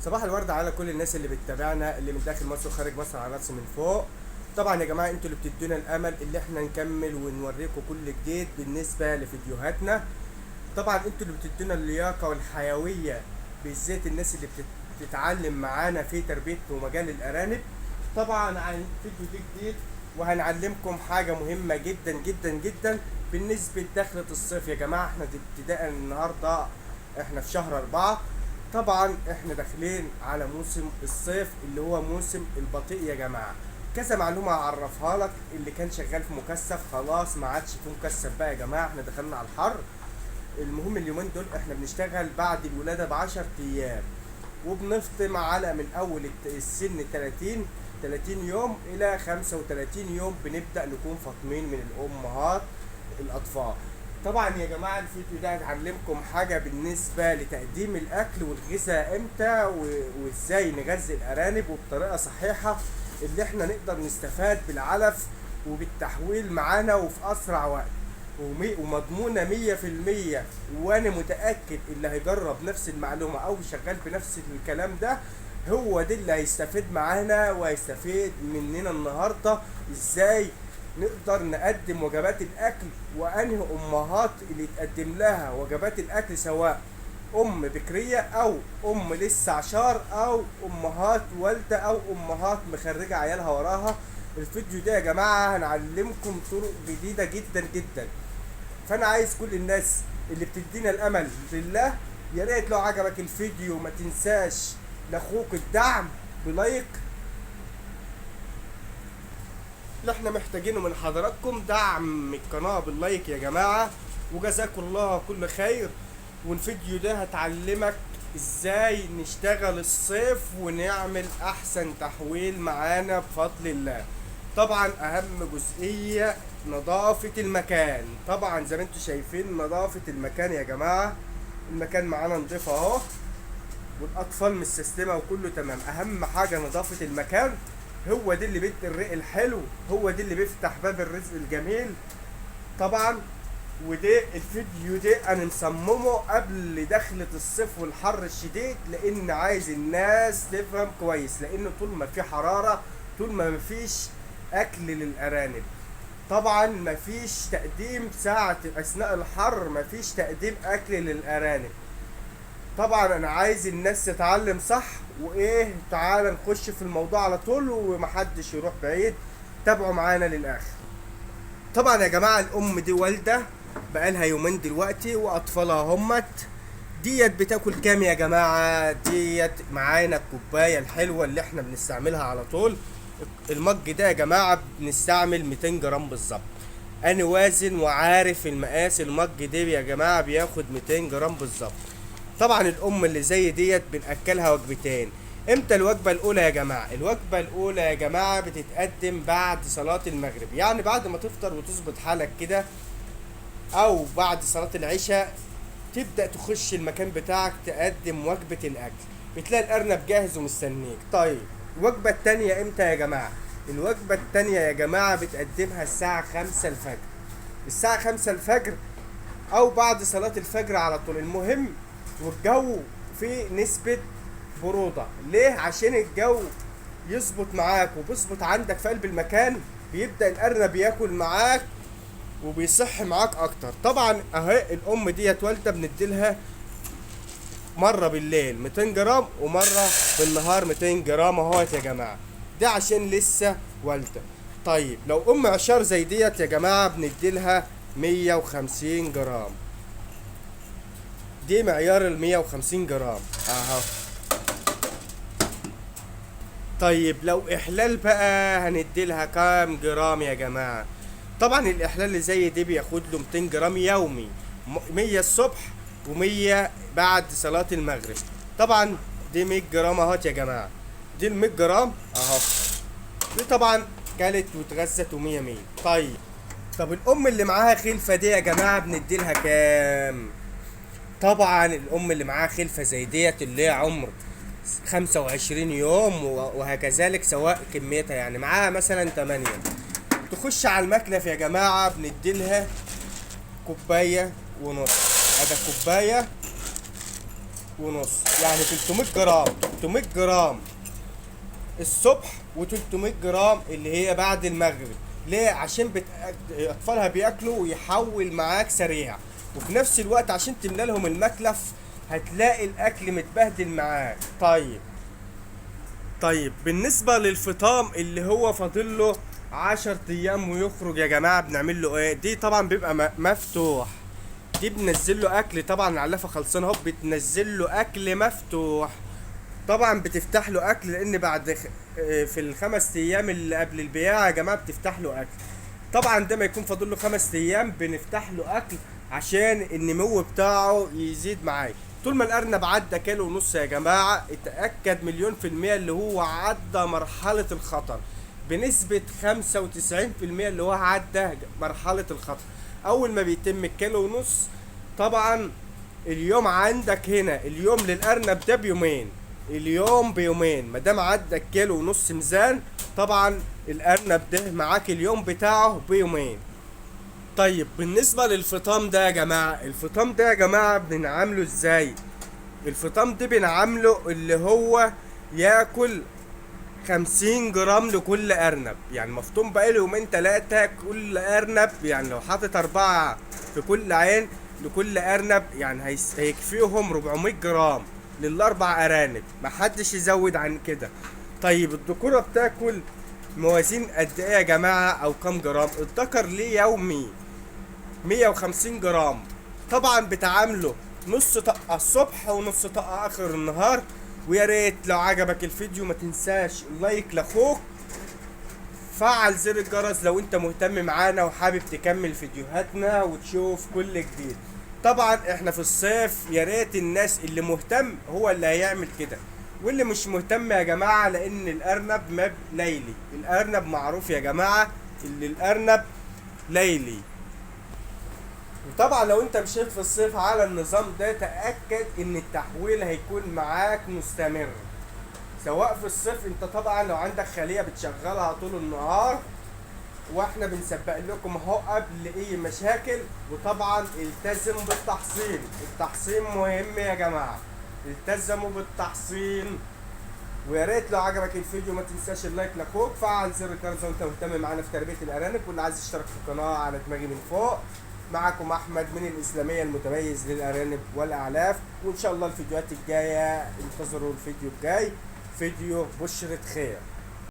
صباح الورد على كل الناس اللي بتتابعنا، اللي من داخل مصر وخارج مصر، على راسي من فوق. طبعا يا جماعه انتوا اللي بتدونا الامل اللي احنا نكمل ونوريكم كل جديد بالنسبه لفيديوهاتنا. طبعا انتوا اللي بتدونا اللياقه والحيويه، بالذات الناس اللي بتتعلم معانا في تربيه ومجال الارانب. طبعا عن فيديو جديد، وهنعلمكم حاجه مهمه جدا جدا جدا بالنسبه لدخلة الصيف يا جماعه. احنا ابتداء النهارده احنا في شهر 4. طبعا احنا داخلين على موسم الصيف اللي هو موسم البطيء يا جماعه. كذا معلومه هعرفها لك. اللي كان شغال في مكثف خلاص ما عادش في مكثف بقى يا جماعه، احنا دخلنا على الحر. المهم اليومين دول احنا بنشتغل بعد الولاده ب10 ايام، وبنفطم على من اول السن 30 يوم الى 35 يوم بنبدا نكون فاطمين من الامهات الاطفال. طبعا يا جماعه الفيديو ده هنعلمكم حاجه بالنسبه لتقديم الاكل والغذاء امتى وازاي نغذي الارانب وبطريقه صحيحه، اللي احنا نقدر نستفاد بالعلف وبالتحويل معانا وفي اسرع وقت ومضمونه 100%. وانا متاكد اللي هيجرب نفس المعلومه او شغال بنفس الكلام ده هو ده اللي هيستفيد معانا وهيستفيد مننا النهارده. ازاي نقدر نقدم وجبات الاكل، وانهي امهات اللي تقدم لها وجبات الاكل، سواء ام بكريه او ام لسه عشار او امهات والده او امهات مخرجه عيالها وراها. الفيديو ده يا جماعه هنعلمكم طرق جديده جدا جدا. فانا عايز كل الناس اللي بتدينا الامل لله، يا ريت لو عجبك الفيديو ما تنساش لاخوك الدعم بلايك. اللي احنا محتاجينه من حضراتكم دعم القناة باللايك يا جماعة، وجزاكم الله كل خير. والفيديو ده هتعلمك ازاي نشتغل الصيف ونعمل احسن تحويل معانا بفضل الله. طبعا اهم جزئية نظافة المكان. طبعا زي ما انتم شايفين نظافة المكان يا جماعة، المكان معانا نضيف اهو، والاطفال متسيستمه وكله تمام. اهم حاجه نظافه المكان، هو دي اللي بيدي الرق الحلو، هو دي اللي بيفتح باب الرزق الجميل. طبعا وده الفيديو ده انا مصممه قبل دخلة الصيف والحر الشديد، لان عايز الناس تفهم كويس، لان طول ما في حرارة، طول ما مفيش اكل للارانب، طبعا مفيش تقديم ساعة اثناء الحر، مفيش تقديم اكل للارانب. طبعا انا عايز الناس تتعلم صح. وايه، تعال نخش في الموضوع على طول ومحدش يروح بعيد، تابعوا معانا للاخر. طبعا يا جماعة الام دي والدة بقالها يومين دلوقتي واطفالها همت. ديت بتاكل كام يا جماعة؟ ديت معانا الكوباية الحلوة اللي احنا بنستعملها على طول. المج ده يا جماعة بنستعمل 200 جرام بالظبط. انا وازن وعارف المقاس، المج ده يا جماعة بياخد 200 جرام بالظبط. طبعا الام اللي زي ديت بناكلها وجبتين. امتى الوجبه الاولى يا جماعه؟ الوجبه الاولى يا جماعه بتتقدم بعد صلاه المغرب، يعني بعد ما تفطر وتظبط حالك كده، او بعد صلاه العشاء تبدا تخش المكان بتاعك تقدم وجبه الاكل، بتلاقي الارنب جاهز ومستنيك. طيب الوجبه التانية امتى يا جماعه؟ الوجبه التانية يا جماعه بتقدمها الساعه 5 الفجر، الساعه 5 الفجر او بعد صلاه الفجر على طول. المهم والجو في نسبة برودة، ليه؟ عشان الجو يظبط معاك وبيظبط عندك في قلب المكان، بيبدأ الأرنب ياكل معاك وبيصح معاك أكتر. طبعا أهي الأم ديت والدة بنديلها مرة بالليل 200 جرام ومرة بالنهار 200 جرام اهوت يا جماعة، ده عشان لسه والدة. طيب لو أم عشار زي ديت يا جماعة بنديلها 150 جرام، دي معيار 150 جرام اهو. طيب لو احلال بقى هنديلها كام جرام يا جماعة؟ طبعا الاحلال اللي زي دي بياخد له 200 جرام يومي، 100 الصبح و100 بعد صلاة المغرب. طبعا دي 100 جرام اهوت يا جماعة، دي ال 100 جرام اهو. دي طبعا كلت واتغذت ومية مية. طب الام اللي معاها خلفة دي يا جماعة بنديلها كام؟ طبعا الام اللي معاها خلفة زي ديت اللي هي عمر 25 يوم وهكذلك، سواء كميتها يعني معاها مثلا 8، تخش على المكنف يا جماعة بنديلها كوباية ونص. هذا كوباية ونص، يعني 300 جرام. 300 جرام الصبح و300 جرام اللي هي بعد المغرب. ليه؟ عشان اطفالها بياكلوا ويحول معاك سريع، وفي نفس الوقت عشان تملى لهم المكلف هتلاقي الاكل متبهدل معاك. طيب بالنسبة للفطام اللي هو فاضل له 10 ايام ويخرج يا جماعة، بنعمل له ايه؟ دي طبعا بيبقى مفتوح، دي بننزل له اكل. طبعا العلافة خلصانة اهو، بتنزل له اكل مفتوح. طبعا بتفتح له اكل، لان بعد في الخمس ايام اللي قبل البياع يا جماعة بتفتح له اكل. طبعا ده ما يكون فاضل له 5 ايام بنفتح له اكل عشان النمو بتاعه يزيد معاك. طول ما الارنب عدى كيلو ونص يا جماعه اتاكد مليون في الميه اللي هو عدى مرحله الخطر، بنسبه 95% اللي هو عدى مرحله الخطر. اول ما بيتم الكيلو ونص طبعا اليوم عندك هنا، اليوم للارنب ده بيومين، اليوم بيومين. ما دام عدى الكيلو ونص ميزان طبعا الارنب ده معاك اليوم بتاعه بيومين. طيب بالنسبة للفطام ده يا جماعة، الفطام ده يا جماعة بنعمله ازاي؟ الفطام ده بنعمله اللي هو ياكل 50 جرام لكل ارنب، يعني مفطوم بقاله يومين 3 كل ارنب، يعني لو حاطط 4 في كل عين لكل ارنب يعني هيكفيهم 400 جرام للاربع ارانب، محدش يزود عن كده. طيب الذكورة بتاكل موازين قد ايه يا جماعة او كام جرام؟ الذكر ليه يومي 150 جرام. طبعا بتعامله نص طقة الصبح ونص طقة اخر النهار. ويا ريت لو عجبك الفيديو ما تنساش اللايك لاخوك، فعل زر الجرس لو انت مهتم معانا وحابب تكمل فيديوهاتنا وتشوف كل جديد. طبعا احنا في الصيف، يا ريت الناس اللي مهتم هو اللي هيعمل كده، واللي مش مهتم يا جماعة، لان الارنب مب ليلي، الارنب معروف يا جماعة اللي الارنب ليلي. وطبعا لو انت مشيت في الصيف على النظام ده تأكد ان التحويل هيكون معاك مستمر. سواء في الصيف انت طبعا لو عندك خلية بتشغلها طول النهار، واحنا بنسبق لكم اهو قبل اي مشاكل. وطبعا التزموا بالتحصين، التحصين مهم يا جماعة، التزموا بالتحصين. ويا ريت لو عجبك الفيديو ما تنساش اللايك لاخوك، فعل زر الجرس لو انت مهتم معانا في تربية الارانب، واللي عايز يشترك في القناة على دماغي من فوق. معكم احمد من الاسلامية المتميز للارانب والاعلاف، وان شاء الله الفيديوهات الجاية انتظروا الفيديو الجاي، فيديو بشرة خير.